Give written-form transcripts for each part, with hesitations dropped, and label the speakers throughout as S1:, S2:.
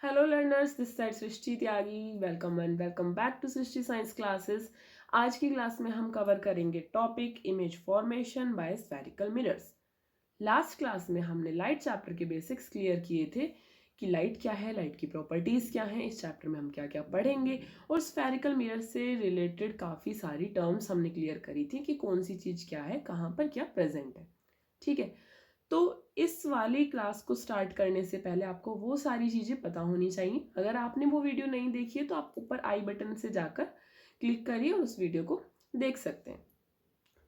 S1: Hello learners, this side Srishti Tyagi. Welcome and welcome back to Srishti science classes. आज की class में हम कवर करेंगे topic image formation by spherical mirrors. Last class में हमने लाइट चैप्टर के बेसिक्स क्लियर किए थे कि लाइट क्या है, लाइट की प्रॉपर्टीज क्या हैं, इस चैप्टर में हम क्या क्या पढ़ेंगे, और स्फेरिकल मिरर से रिलेटेड काफ़ी सारी टर्म्स हमने क्लियर करी थी कि कौन सी चीज़ क्या है, कहाँ पर क्या प्रेजेंट है। ठीक है, तो इस वाली क्लास को स्टार्ट करने से पहले आपको वो सारी चीज़ें पता होनी चाहिए। अगर आपने वो वीडियो नहीं देखी है तो आप ऊपर आई बटन से जाकर क्लिक करिए और उस वीडियो को देख सकते हैं।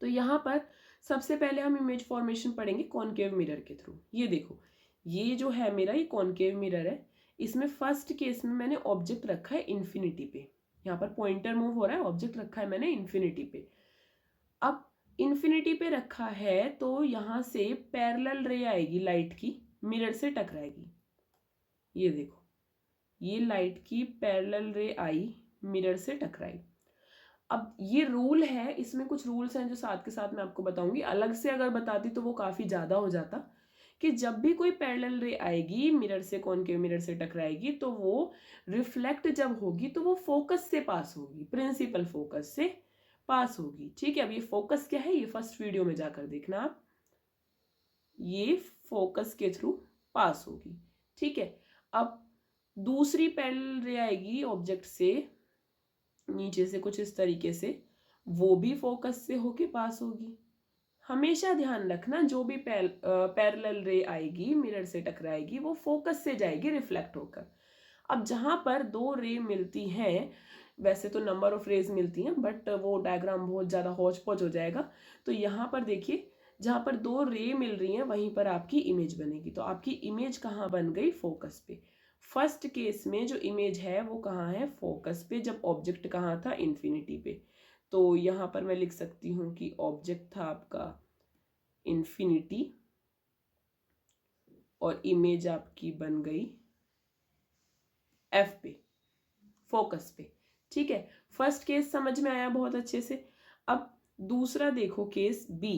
S1: तो यहाँ पर सबसे पहले हम इमेज फॉर्मेशन पढ़ेंगे कॉनकेव मिरर के थ्रू। ये देखो, ये जो है मेरा ये कॉनकेव मिरर है। इसमें फर्स्ट केस में मैंने ऑब्जेक्ट रखा है इन्फिनिटी पे। यहाँ पर पॉइंटर मूव हो रहा है, ऑब्जेक्ट रखा है मैंने इन्फिनिटी पे। अब इन्फिनिटी पे रखा है तो यहां से पैरेलल रे आएगी लाइट की, मिरर से टकराएगी। ये देखो, ये लाइट की पैरेलल रे आई, मिरर से टकराई। अब ये रूल है, इसमें कुछ रूल्स हैं जो साथ के साथ मैं आपको बताऊंगी। अलग से अगर बताती तो वो काफी ज्यादा हो जाता। कि जब भी कोई पैरेलल रे आएगी मिरर से, कॉनकेव मिरर से टकराएगी, तो वो रिफ्लेक्ट जब होगी तो वो फोकस से पास होगी, प्रिंसिपल फोकस से पास होगी। ठीक है, अब ये फोकस क्या है ये फर्स्ट वीडियो में जाकर देखना आप। ये फोकस के थ्रू पास होगी। ठीक है, अब दूसरी पैरेलल रे आएगी ऑब्जेक्ट से नीचे से कुछ इस तरीके से, वो भी फोकस से होके पास होगी। हमेशा ध्यान रखना, जो भी पैरेलल रे आएगी मिरर से टकराएगी वो फोकस से जाएगी रिफ्लेक्ट होकर। अब जहां पर दो रे मिलती हैं, वैसे तो नंबर ऑफ रेज मिलती हैं बट वो डायग्राम बहुत ज़्यादा हौच पौच हो जाएगा। तो यहाँ पर देखिए, जहां पर दो रे मिल रही हैं वहीं पर आपकी इमेज बनेगी। तो आपकी इमेज कहाँ बन गई? फोकस पे। फर्स्ट केस में जो इमेज है वो कहाँ है? फोकस पे, जब ऑब्जेक्ट कहाँ था? इन्फिनिटी पे। तो यहाँ पर मैं लिख सकती हूँ कि ऑब्जेक्ट था आपका इन्फिनिटी और इमेज आपकी बन गई एफ पे, फोकस पे। ठीक है, फर्स्ट केस समझ में आया बहुत अच्छे से। अब दूसरा देखो केस बी।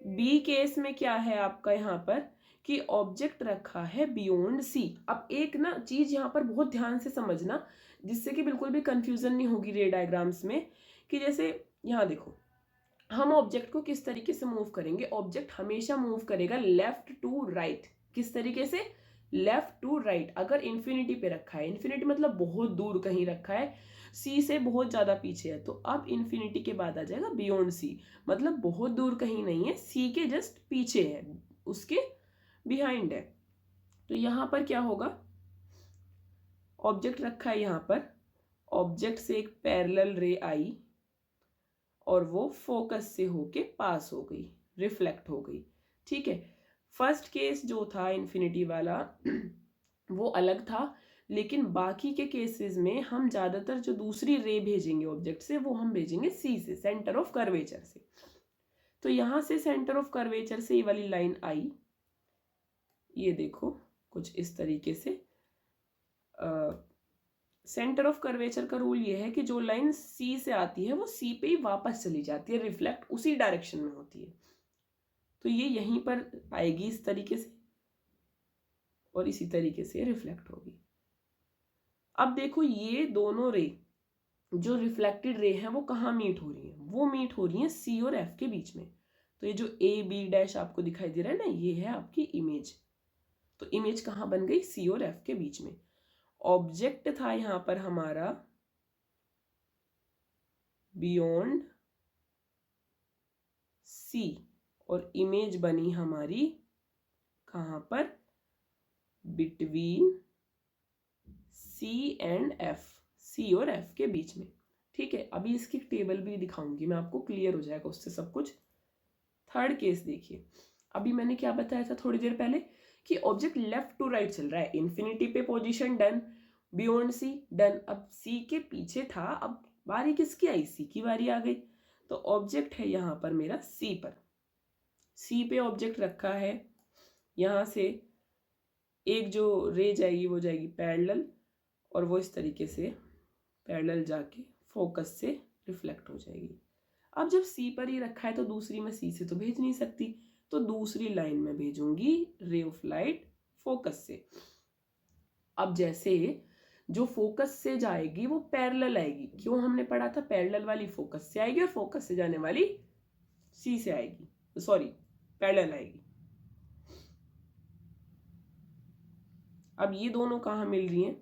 S1: बी केस में क्या है आपका यहाँ पर कि ऑब्जेक्ट रखा है बियॉन्ड सी। अब एक ना चीज यहाँ पर बहुत ध्यान से समझना, जिससे कि बिल्कुल भी कंफ्यूजन नहीं होगी रे डायग्राम्स में। कि जैसे यहाँ देखो, हम ऑब्जेक्ट को किस तरीके से मूव करेंगे? ऑब्जेक्ट हमेशा मूव करेगा लेफ्ट टू राइट। किस तरीके से? Left to right. अगर इन्फिनिटी पे रखा है, इन्फिनिटी मतलब बहुत दूर कहीं रखा है, सी से बहुत ज्यादा पीछे है, तो अब इन्फिनिटी के बाद आ जाएगा बियॉन्ड सी, मतलब बहुत दूर कहीं नहीं है, सी के जस्ट पीछे है, उसके बिहाइंड है। तो यहां पर क्या होगा? ऑब्जेक्ट रखा है यहां पर, ऑब्जेक्ट से एक पैरेलल रे आई और वो फोकस से होके पास हो गई, रिफ्लेक्ट हो गई। ठीक है, फर्स्ट केस जो था इन्फिनिटी वाला वो अलग था, लेकिन बाकी के केसेस में हम ज्यादातर जो दूसरी रे भेजेंगे ऑब्जेक्ट से वो हम भेजेंगे सी से, सेंटर ऑफ कर्वेचर से। तो यहां से सेंटर ऑफ कर्वेचर से ये वाली लाइन आई, ये देखो कुछ इस तरीके से। सेंटर ऑफ कर्वेचर का रूल ये है कि जो लाइन सी से आती है वो सी पे ही वापस चली जाती है, रिफ्लेक्ट उसी डायरेक्शन में होती है। तो ये यहीं पर आएगी इस तरीके से और इसी तरीके से रिफ्लेक्ट होगी। अब देखो, ये दोनों रे जो रिफ्लेक्टेड रे हैं वो कहाँ मीट हो रही हैं? वो मीट हो रही हैं सी और एफ के बीच में। तो ये जो ए बी डैश आपको दिखाई दे रहा है ना, ये है आपकी इमेज। तो इमेज कहाँ बन गई? सी और एफ के बीच में। ऑब्जेक्ट था यहां पर हमारा बियॉन्ड सी और इमेज बनी हमारी कहां पर? बिटवीन सी एंड एफ, सी और एफ के बीच में। ठीक है, अभी इसकी टेबल भी दिखाऊंगी मैं आपको, क्लियर हो जाएगा उससे सब कुछ। थर्ड केस देखिए, अभी मैंने क्या बताया था थोड़ी देर पहले कि ऑब्जेक्ट लेफ्ट टू राइट चल रहा है, इन्फिनिटी पे position done, beyond C done. अब सी के पीछे था, अब बारी किसकी आई? सी की बारी आ गई। तो ऑब्जेक्ट है यहां पर मेरा सी पर, सी पे ऑब्जेक्ट रखा है। यहां से एक जो रे जाएगी वो जाएगी पैरेलल और वो इस तरीके से पैरेलल जाके फोकस से रिफ्लेक्ट हो जाएगी। अब जब सी पर ही रखा है तो दूसरी मैं सी से तो भेज नहीं सकती, तो दूसरी लाइन में भेजूंगी रे ऑफ लाइट फोकस से। अब जैसे जो फोकस से जाएगी वो पैरेलल आएगी, क्यों हमने पढ़ा था पैरेलल वाली फोकस से आएगी और फोकस से जाने वाली सी से आएगी, सॉरी पैरेलल आएगी। अब ये दोनों कहाँ मिल रही हैं,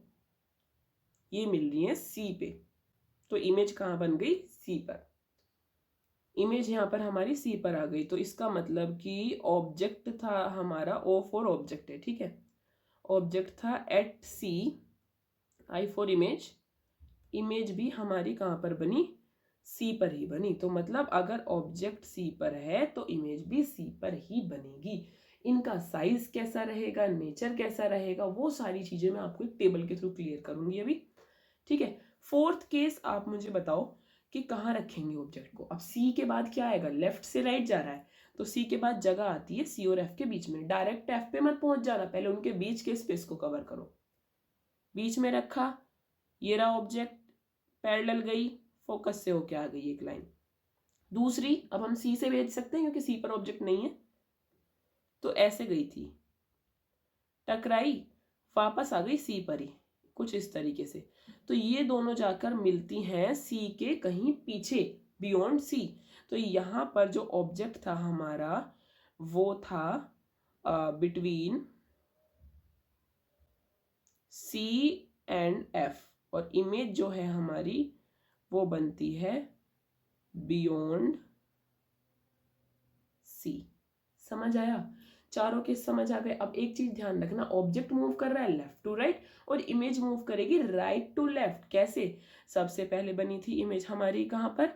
S1: ये मिल रही हैं सी पे, तो इमेज कहाँ बन गई, सी पर। इमेज यहाँ पर हमारी सी पर आ गई, तो इसका मतलब कि ऑब्जेक्ट था हमारा, ओ फॉर ऑब्जेक्ट है, ठीक है, ऑब्जेक्ट था at C, I for image, image भी हमारी कहाँ पर बनी, सी पर ही बनी। तो मतलब अगर ऑब्जेक्ट सी पर है तो इमेज भी सी पर ही बनेगी। इनका साइज कैसा रहेगा, नेचर कैसा रहेगा, वो सारी चीजें मैं आपको एक टेबल के थ्रू क्लियर करूंगी अभी, ठीक है। फोर्थ केस आप मुझे बताओ कि कहाँ रखेंगे ऑब्जेक्ट को। अब सी के बाद क्या आएगा, लेफ्ट से राइट जा रहा है, तो सी के बाद जगह आती है सी और एफ के बीच में। डायरेक्ट एफ पे मत पहुंच जाना, पहले उनके बीच के स्पेस को कवर करो। बीच में रखा, ये रहा ऑब्जेक्ट, पैरेलल गई, फोकस से होके आ गई एक लाइन। दूसरी अब हम सी से भेज सकते हैं क्योंकि सी पर ऑब्जेक्ट नहीं है, तो ऐसे गई थी, टकराई, वापस आ गई सी पर ही, कुछ इस तरीके से। तो ये दोनों जाकर मिलती हैं सी के कहीं पीछे, बियॉन्ड सी। तो यहाँ पर जो ऑब्जेक्ट था हमारा वो था बिटवीन सी एंड एफ, और इमेज जो है हमारी वो बनती है बियॉन्ड सी। समझ आया, चारों के समझ आ गए। अब एक चीज ध्यान रखना, ऑब्जेक्ट मूव कर रहा है लेफ्ट टू राइट और इमेज मूव करेगी राइट टू लेफ्ट। कैसे, सबसे पहले बनी थी इमेज हमारी कहाँ पर,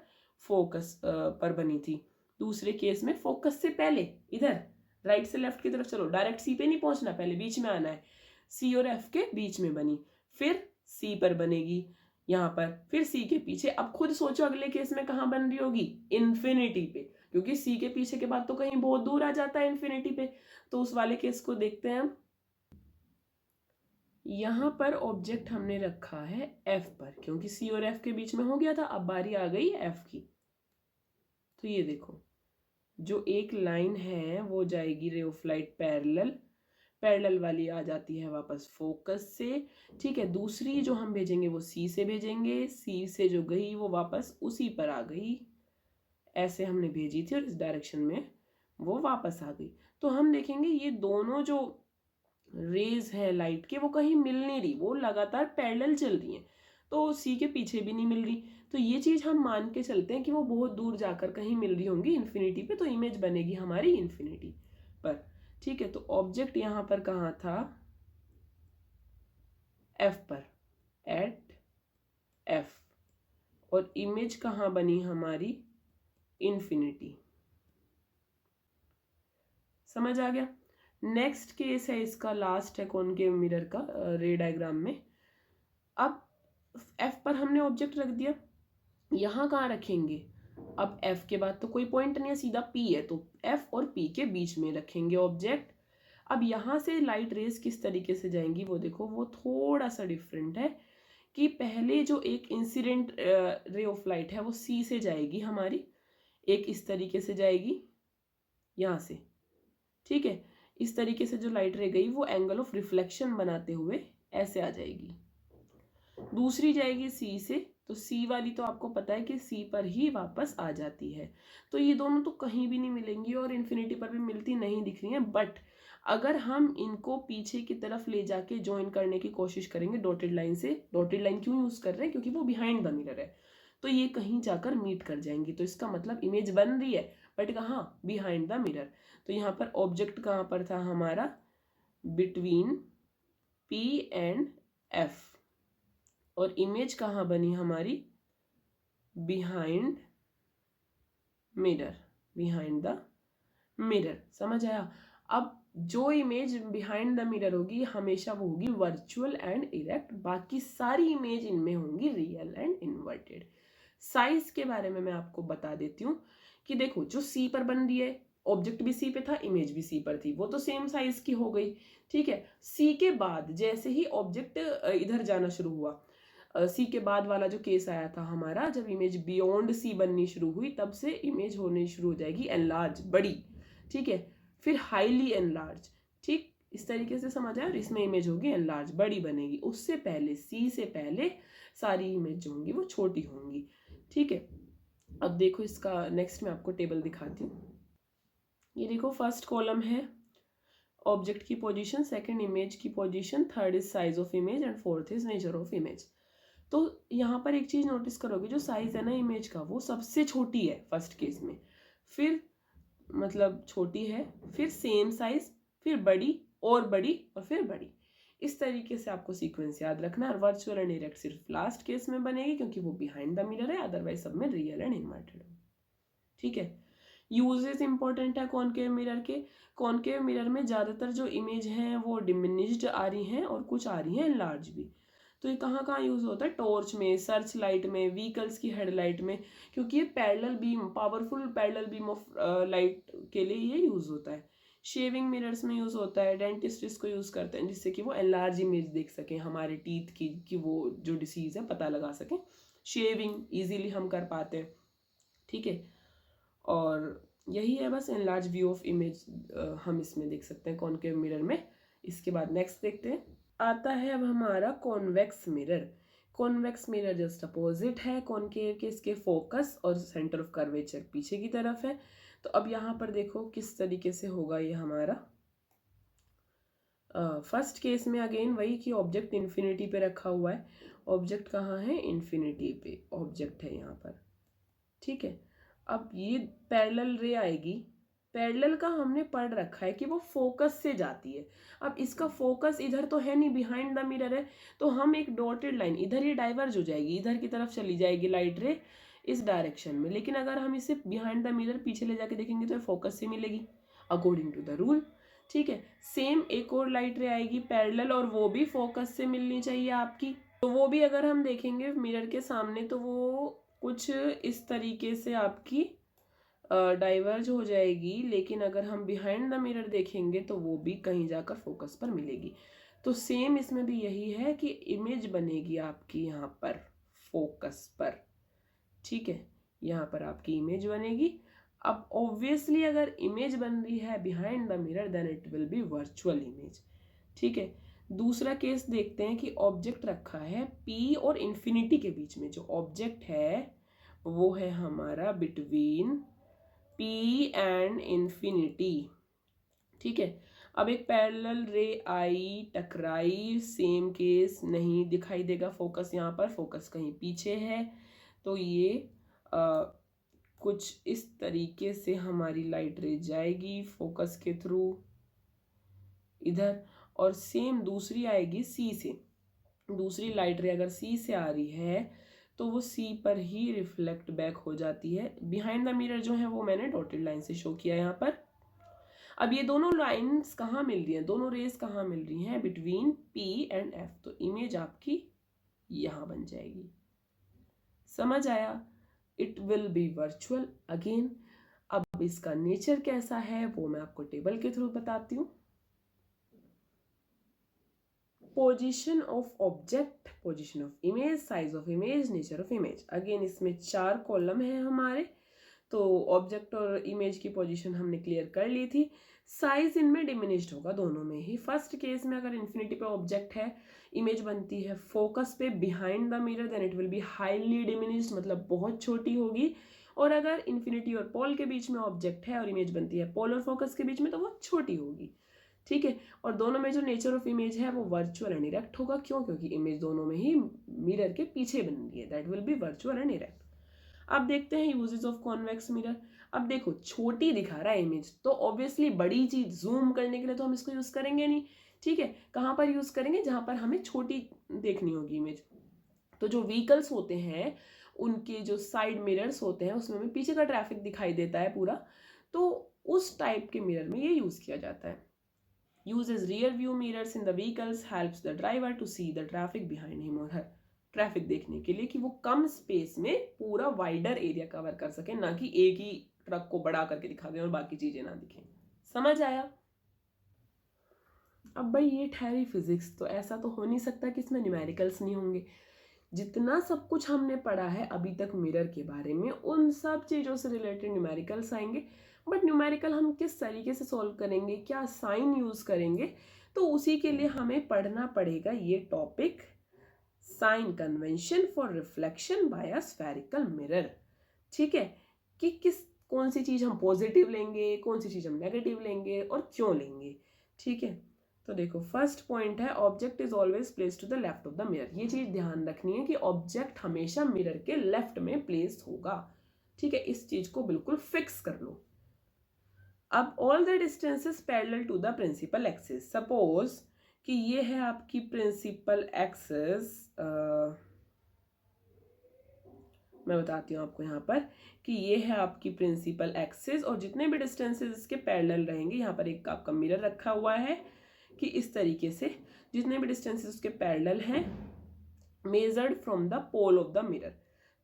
S1: फोकस पर बनी थी। दूसरे केस में फोकस से पहले इधर राइट से लेफ्ट की तरफ चलो, डायरेक्ट सी पे नहीं पहुंचना, पहले बीच में आना है, सी और एफ के बीच में बनी, फिर सी पर बनेगी यहाँ पर, फिर सी के पीछे। अब खुद सोचो अगले केस में कहाँ बन रही होगी, इन्फिनिटी पे, क्योंकि सी के पीछे के बाद तो कहीं बहुत दूर आ जाता है इन्फिनिटी पे। तो उस वाले केस को देखते हैं हम। यहां पर ऑब्जेक्ट हमने रखा है एफ पर, क्योंकि सी और एफ के बीच में हो गया था, अब बारी आ गई एफ की। तो ये देखो, जो एक लाइन है वो जाएगी ray of light parallel, parallel वाली आ जाती है वापस फोकस से, ठीक है। दूसरी जो हम भेजेंगे वो सी से भेजेंगे, सी से जो गई वो वापस उसी पर आ गई, ऐसे हमने भेजी थी और इस डायरेक्शन में वो वापस आ गई। तो हम देखेंगे ये दोनों जो रेज है लाइट के वो कहीं मिल नहीं रही, वो लगातार पैरेलल चल रही हैं, तो सी के पीछे भी नहीं मिल रही। तो ये चीज हम मान के चलते हैं कि वो बहुत दूर जाकर कहीं मिल रही होंगी इन्फिनिटी पे, तो इमेज बनेगी हमारी इन्फिनिटी पर, ठीक है। तो ऑब्जेक्ट यहां पर कहाँ था, एफ पर, एट एफ, और इमेज कहाँ बनी हमारी, इन्फिनिटी। समझ आ गया। नेक्स्ट केस है इसका, लास्ट है कॉनकेव मिरर का रे डायग्राम में। अब एफ पर हमने ऑब्जेक्ट रख दिया, यहां कहाँ रखेंगे, अब एफ के बाद तो कोई पॉइंट नहीं है, सीधा पी है, तो एफ और पी के बीच में रखेंगे ऑब्जेक्ट। अब यहां से लाइट रेज किस तरीके से जाएंगी वो देखो, वो थोड़ा सा डिफरेंट है कि पहले जो एक इंसिडेंट रे ऑफ लाइट है वो सी से जाएगी हमारी, एक इस तरीके से जाएगी यहां से, ठीक है। इस तरीके से जो लाइट रे गई वो एंगल ऑफ रिफ्लेक्शन बनाते हुए ऐसे आ जाएगी। दूसरी जाएगी सी से, तो सी वाली तो आपको पता है कि सी पर ही वापस आ जाती है। तो ये दोनों तो कहीं भी नहीं मिलेंगी और इन्फिनिटी पर भी मिलती नहीं दिख रही हैं, बट अगर हम इनको पीछे की तरफ ले जाके ज्वाइन करने की कोशिश करेंगे डॉटेड लाइन से, डॉटेड लाइन क्यों यूज कर रहे हैं, क्योंकि वो बिहाइंड द मिरर है, तो ये कहीं जाकर मीट कर जाएंगी। तो इसका मतलब इमेज बन रही है बट कहाँ, बिहाइंड द मिरर। तो यहाँ पर ऑब्जेक्ट कहाँ पर था हमारा, बिटवीन पी एंड एफ, और इमेज कहाँ बनी हमारी, behind mirror, behind the mirror. समझ आया। अब जो इमेज बिहाइंड द मिरर होगी हमेशा वो होगी वर्चुअल एंड इरेक्ट, बाकी सारी इमेज इनमें होंगी रियल एंड इन्वर्टेड। साइज के बारे में मैं आपको बता देती हूँ कि देखो, जो सी पर बन रही है, ऑब्जेक्ट भी सी पे था, इमेज भी सी पर थी, वो तो सेम साइज की हो गई, ठीक है। सी के बाद जैसे ही ऑब्जेक्ट इधर जाना शुरू हुआ, सी के बाद वाला जो केस आया था हमारा, जब इमेज बियॉन्ड सी बननी शुरू हुई तब से इमेज होनी शुरू हो जाएगी एनलार्ज, बड़ी, ठीक है, फिर हाईली एनलार्ज, ठीक, इस तरीके से समझ आया। और इसमें इमेज होगी एनलार्ज, बड़ी बनेगी, उससे पहले सी से पहले सारी इमेज जो होंगी वो छोटी होंगी। ठीक है, अब देखो इसका नेक्स्ट मैं आपको टेबल दिखाती हूँ। ये देखो फर्स्ट कॉलम है ऑब्जेक्ट की पोजीशन, सेकंड इमेज की position, third is size of image and fourth is nature of image. तो यहाँ पर एक चीज नोटिस करोगे, जो साइज है ना इमेज का वो सबसे छोटी है फर्स्ट केस में, फिर मतलब छोटी है, फिर सेम साइज, फिर बड़ी और बड़ी और फिर बड़ी। इस तरीके से आपको सीक्वेंस याद रखना है। और वर्चुअल एंड इरेक्ट सिर्फ लास्ट केस में बनेगी क्योंकि वो बिहाइंड द मिरर है, अदरवाइज सब में रियल एंड इन्वर्टेड है। ठीक है, यूजेस इंपॉर्टेंट है कॉनकेव मिरर के। कॉनकेव मिरर में ज़्यादातर जो इमेज हैं वो डिमिनिश्ड आ रही हैं और कुछ आ रही हैं लार्ज भी। तो ये कहाँ कहाँ यूज़ होता है? टॉर्च में, सर्च लाइट में, व्हीकल्स की हेडलाइट में, क्योंकि ये parallel beam, powerful parallel beam of light के लिए ये यूज़ होता है। शेविंग मिरर्स में यूज़ होता है, डेंटिस्ट इसको यूज़ करते हैं जिससे कि वो एनलार्ज इमेज देख सकें हमारे टीथ की, कि वो जो डिसीज़ है पता लगा सकें। शेविंग ईजीली हम कर पाते हैं। ठीक है, और यही है बस एनलार्ज व्यू ऑफ इमेज हम इसमें देख सकते हैं कॉनकेव मिरर में। इसके बाद नेक्स्ट देखते हैं, आता है अब हमारा convex mirror. Convex mirror just opposite है कॉनकेव के, इसके फोकस और सेंटर ऑफ कर्वेचर पीछे की तरफ है। तो अब यहाँ पर देखो किस तरीके से होगा ये हमारा। फर्स्ट केस में अगेन वही कि ऑब्जेक्ट इन्फिनिटी पे रखा हुआ है। ऑब्जेक्ट कहाँ है? इन्फिनिटी पे ऑब्जेक्ट है यहाँ पर। ठीक है, अब ये पैरेलल रे आएगी। पैरेलल का हमने पढ़ रखा है कि वो फोकस से जाती है। अब इसका फोकस इधर तो है नहीं, बिहाइंड द मिरर है, तो हम एक डॉटेड लाइन, इधर ही डाइवर्ज हो जाएगी, इधर की तरफ चली जाएगी लाइट रे इस डायरेक्शन में। लेकिन अगर हम इसे बिहाइंड द मिरर पीछे ले जाके देखेंगे तो फोकस से मिलेगी अकॉर्डिंग टू द रूल। ठीक है, सेम एक और लाइट रे आएगी पैरेलल, और वो भी फोकस से मिलनी चाहिए आपकी। तो वो भी अगर हम देखेंगे मिरर के सामने तो वो कुछ इस तरीके से आपकी डाइवर्ज हो जाएगी। लेकिन अगर हम बिहाइंड द मिरर देखेंगे तो वो भी कहीं जाकर फोकस पर मिलेगी। तो सेम इसमें भी यही है कि इमेज बनेगी आपकी यहाँ पर फोकस पर। ठीक है, यहाँ पर आपकी इमेज बनेगी। अब ऑब्वियसली अगर इमेज बन रही है behind the mirror then it will be virtual image. ठीक है, दूसरा केस देखते हैं कि ऑब्जेक्ट रखा है P और इन्फिनिटी के बीच में। जो ऑब्जेक्ट है वो है हमारा बिटवीन P एंड इन्फिनिटी। ठीक है, अब एक पैरेलल रे आई, टकराई, सेम केस, नहीं दिखाई देगा फोकस यहाँ पर, फोकस कहीं पीछे है। तो ये कुछ इस तरीके से हमारी लाइट रे जाएगी फोकस के थ्रू इधर, और सेम दूसरी आएगी सी से। दूसरी लाइट रे अगर सी से आ रही है तो वो सी पर ही रिफ्लेक्ट बैक हो जाती है। बिहाइंड द मिरर जो है वो मैंने डॉटेड लाइन से शो किया यहाँ पर। अब ये दोनों लाइंस कहाँ मिल रही हैं, दोनों रेस कहाँ मिल रही हैं? Between P and F। तो इमेज आपकी यहाँ बन जाएगी। समझ आया? It will be virtual again. अब इसका नेचर कैसा है वो मैं आपको टेबल के थ्रू बताती हूँ। Position of object, position of image, size of image, nature of image. Again इसमें 4 कॉलम है हमारे। तो ऑब्जेक्ट और इमेज की पोजीशन हमने क्लियर कर ली थी। साइज इनमें डिमिनिश्ड होगा दोनों में ही। फर्स्ट केस में अगर इन्फिनिटी पे ऑब्जेक्ट है, इमेज बनती है फोकस पे behind the mirror, then it will be highly diminished, मतलब बहुत छोटी होगी। और अगर इन्फिनिटी और पोल के बीच में ऑब्जेक्ट है और इमेज बनती है पोल और फोकस के बीच में, तो वो छोटी होगी। ठीक है, और दोनों में जो नेचर ऑफ इमेज है वो वर्चुअल एंड इरेक्ट होगा। क्यों? क्योंकि इमेज दोनों में ही मिरर के पीछे बन रही है, that will be virtual and erect. अब देखते हैं यूजेस ऑफ कॉन्वेक्स मिरर। अब देखो छोटी दिखा रहा है इमेज, तो ऑब्वियसली बड़ी चीज जूम करने के लिए तो हम इसको यूज करेंगे नहीं। ठीक है, कहाँ पर यूज करेंगे? जहां पर हमें छोटी देखनी होगी इमेज। तो जो व्हीकल्स होते हैं उनके जो साइड मिरर्स होते हैं उसमें हमें पीछे का ट्रैफिक दिखाई देता है पूरा, तो उस टाइप के मिरर में ये यूज किया जाता है। Uses rear view mirrors in the vehicles, helps the driver to see the traffic behind him or her. Traffic देखने के लिए कि वो कम स्पेस में पूरा वाइडर एरिया कवर कर सके, ना कि एक ही ट्रक को बड़ा करके दिखा दें और बाकी चीजें ना दिखें। समझ आया? अब भाई ये ठहरी फिजिक्स, तो ऐसा तो हो नहीं सकता कि इसमें न्यूमेरिकल्स नहीं होंगे। जितना सब कुछ हमने पढ़ा है अभी तक मिरर के बारे में, उन सब चीज़ों से रिलेटेड न्यूमेरिकल्स आएंगे। बट न्यूमेरिकल हम किस तरीके से सॉल्व करेंगे, क्या साइन यूज़ करेंगे, तो उसी के लिए हमें पढ़ना पड़ेगा ये topic, sign convention for reflection by a spherical mirror. ठीक है, कि कौन सी चीज हम पॉजिटिव लेंगे, कौन सी चीज हम नेगेटिव लेंगे और क्यों लेंगे। ठीक है, तो देखो फर्स्ट पॉइंट है object is always place to the left of the mirror. ये चीज ध्यान रखनी है कि ऑब्जेक्ट हमेशा मिरर के लेफ्ट में प्लेस होगा। ठीक है, इस चीज को बिल्कुल फिक्स कर लो। अब all the distances parallel to the principal axis, suppose कि ये है आपकी प्रिंसिपल एक्सिस, मैं बताती हूँ आपको यहाँ पर कि ये है आपकी प्रिंसिपल एक्सिस और जितने भी डिस्टेंसेस इसके पैरेलल रहेंगे, यहाँ पर एक आपका मिरर रखा हुआ है कि इस तरीके से जितने भी डिस्टेंसेस उसके पैरेलल हैं measured from the pole of the mirror,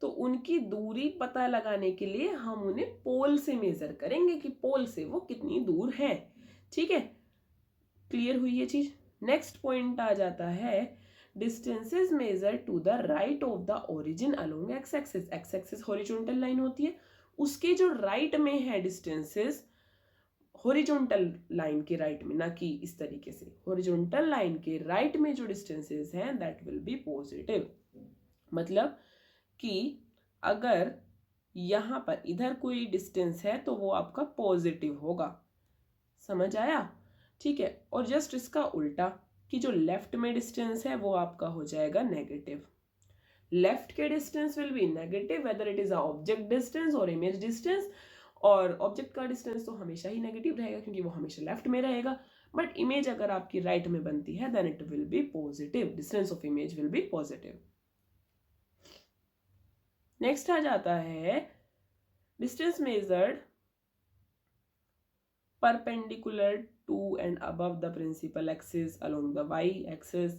S1: तो उनकी दूरी पता लगाने के लिए हम उन्हें पोल से मेजर करेंगे कि पोल से वो कितनी दूर है। ठीक है, क्लियर हुई ये चीज। नेक्स्ट पॉइंट आ जाता है distances measure to the right of the origin along X axis. X axis horizontal line होती है, उसके जो राइट में है डिस्टेंसेस हॉरिजॉन्टल लाइन के राइट में, ना कि इस तरीके से, हॉरिजॉन्टल लाइन के राइट में जो डिस्टेंसेस हैं दैट विल बी पॉजिटिव। मतलब कि अगर यहां पर इधर कोई डिस्टेंस है तो वो आपका पॉजिटिव होगा, समझ आया। ठीक है, और जस्ट इसका उल्टा कि जो लेफ्ट में डिस्टेंस है वो आपका हो जाएगा नेगेटिव। लेफ्ट के distance will be negative whether it is a object distance और इमेज डिस्टेंस, और ऑब्जेक्ट का डिस्टेंस तो हमेशा ही नेगेटिव रहेगा क्योंकि वो हमेशा लेफ्ट में रहेगा, बट इमेज अगर आपकी राइट में बनती है then it will be positive, distance of image will be positive. Next आ जाता है distance measured perpendicular to and above the principal axis along the y axis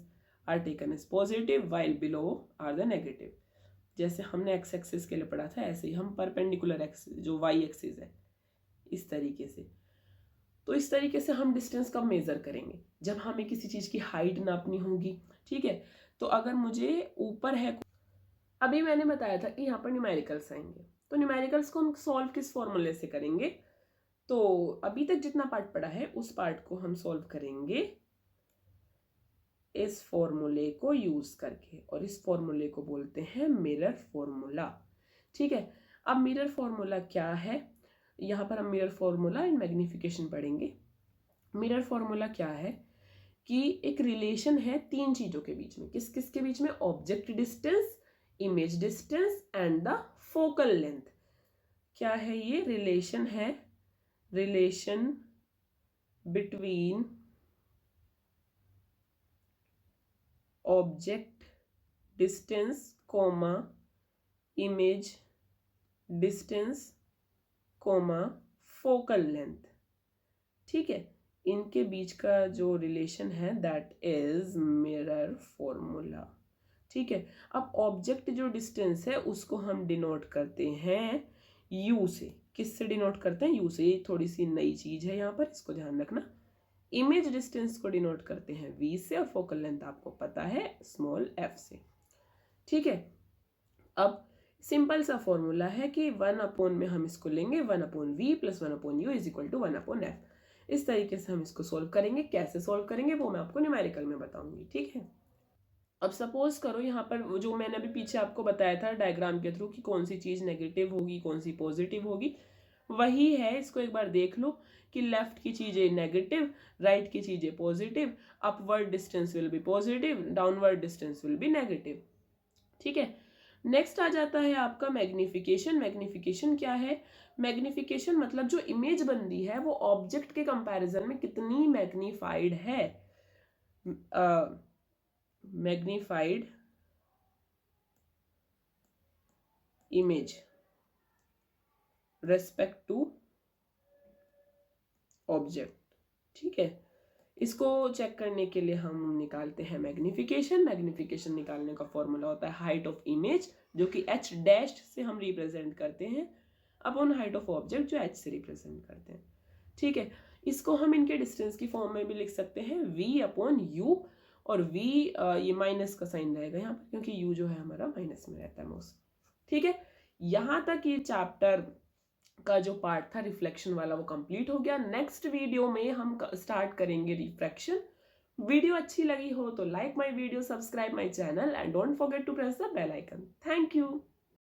S1: are taken as positive while below are the negative. जैसे हमने x axis के लिए पढ़ा था ऐसे ही हम परपेंडिकुलर एक्सिस जो वाई एक्सिस है इस तरीके से, तो इस तरीके से हम डिस्टेंस कब मेजर करेंगे, जब हमें किसी चीज की हाइट नापनी होगी। ठीक है, तो अगर मुझे ऊपर है, अभी मैंने बताया था कि यहाँ पर न्यूमेरिकल्स आएंगे, तो न्यूमेरिकल्स को हम सॉल्व किस फॉर्मूले से करेंगे, तो अभी तक जितना पार्ट पढ़ा है उस पार्ट को हम सॉल्व करेंगे इस फॉर्मूले को यूज करके, और इस फॉर्मूले को बोलते हैं मिरर फॉर्मूला। ठीक है, अब मिरर फॉर्मूला क्या है, यहां पर हम मिरर फॉर्मूला एंड मैग्निफिकेशन पढ़ेंगे। मिरर फॉर्मूला क्या है कि एक रिलेशन है तीन चीजों के बीच में, किस किस के बीच में, object distance, image distance and the focal length. क्या है ये रिलेशन है, relation between object distance comma image distance comma focal length. ठीक है, इनके बीच का जो रिलेशन है दैट इज मिरर फॉर्मूला। ठीक है, अब ऑब्जेक्ट जो डिस्टेंस है उसको हम डिनोट करते हैं यू से। किससे डिनोट करते हैं, यू से। ये थोड़ी सी नई चीज है यहाँ पर, इसको ध्यान रखना। इमेज डिस्टेंस को डिनोट करते हैं वी से, और फोकल लेंथ आपको पता है स्मॉल एफ से। ठीक है, अब सिंपल सा फॉर्मूला है कि 1 में हम इसको लेंगे 1/v plus 1/u is equal to 1/f। इस तरीके से हम इसको सोल्व करेंगे। कैसे सोल्व करेंगे वो मैं आपको न्यूमेरिकल में बताऊंगी। ठीक है, अब सपोज करो यहाँ पर जो मैंने अभी पीछे आपको बताया था डायग्राम के थ्रू कि कौन सी चीज नेगेटिव होगी कौन सी पॉजिटिव होगी, वही है। इसको एक बार देख लो कि लेफ्ट की चीजें नेगेटिव, राइट की चीजें positive, upward distance will be positive, downward distance will be negative. ठीक है, नेक्स्ट आ जाता है आपका मैग्निफिकेशन। मैग्निफिकेशन क्या है, मैग्निफिकेशन मतलब जो इमेज बनती है वो ऑब्जेक्ट के कंपैरिजन में कितनी मैग्नीफाइड है। Magnified image respect to object. ठीक है, इसको चेक करने के लिए हम निकालते हैं मैग्निफिकेशन। मैग्निफिकेशन निकालने का फॉर्मूला होता है हाइट ऑफ इमेज जो कि h डैश से हम रिप्रेजेंट करते हैं अपॉन हाइट ऑफ ऑब्जेक्ट जो h से रिप्रेजेंट करते हैं। ठीक है, इसको हम इनके डिस्टेंस की फॉर्म में भी लिख सकते हैं v/u, और v ये माइनस का साइन रहेगा यहाँ पर क्योंकि u जो है हमारा माइनस में रहता है मोस्ट। ठीक है, यहां तक ये चैप्टर का जो पार्ट था रिफ्लेक्शन वाला वो कंप्लीट हो गया। नेक्स्ट वीडियो में हम स्टार्ट करेंगे रिफ्रैक्शन वीडियो अच्छी लगी हो तो like my video, subscribe my channel and don't forget to press the bell icon. Thank you.